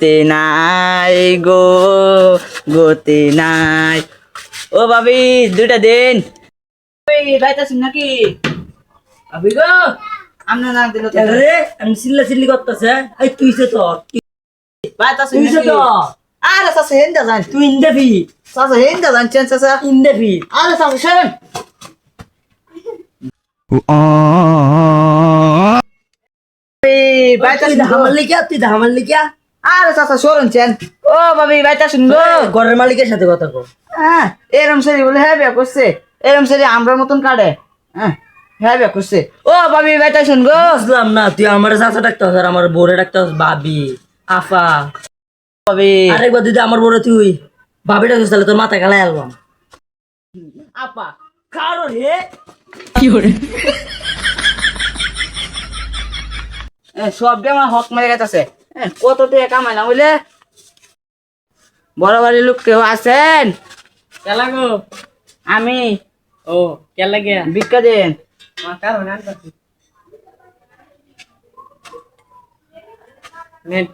তে নাই গো গোতে নাই। ও ভাবি দুইটা দিন বাইতাছি নাকি ভাবি গো আমরা না দিল রে আমি চিল্লা চিল্লি করতেছে এই তুইছে তো বাইতাছি তুইছে নাকি তো আরে সাসে হেন্দা জান তুই ইন্দেফি সাসে হেন্দা জান চেন সাসা ইন্দেফি আরে সাসে শুন বাইতাছি তুই ধামার লিখিয়া আরে সাসা শুন চেন ও ভাবি বাইতাছি গো ঘরের মালিকের সাথে কথা কো হ্যাঁ এরম সারি বলে হ্যাঁ বিয়া করছে এরম সারি আমরা মতন কাটে হ্যাঁ হ্যাঁ বিয়া করছে ও ভাবি বেটা শুন গো বুঝলাম না তুই আমার চাচা ডাকতে আর আমার বোরে ডাকতে ভাবি আফা ভাবি আরেকবার যদি আমার বোরে তুই ভাবি ডাকিস তাহলে তোর মাথা গালায় আলবাম আপা কারো রে সব আমার হক মেরে গেছে কত টাকা কামাই না বুঝলে বড় বাড়ির লোক কেউ আছেন কেলা গো আমি ও কেলা গিয়া ভিক্ষা দেন কারো না নেন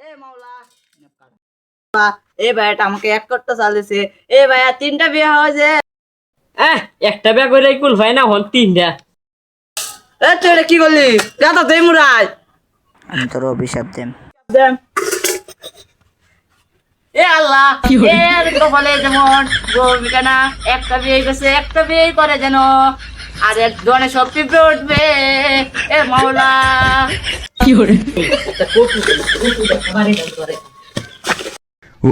এ মাওলা এ ভাইটা আমাকে এক করতে চালিয়েছে এ ভাইয়া 3টা বিয়ে হয়েছে একটা ব্যাগ করে কুল ভাই না হন 3টা এ তুই এটা কি করলি গাতা তুই মুরাই আমি তোর অভিশাপ দেম। দেন এ আল্লাহ এর কপালে যেমন ভূমিকা না একটা বিয়ে গেছে একটা বিয়ে করে যেন আর এক ধরনের সব পিঁপড়ে উঠবে এ মাওলা কি করে বাড়ি করে ও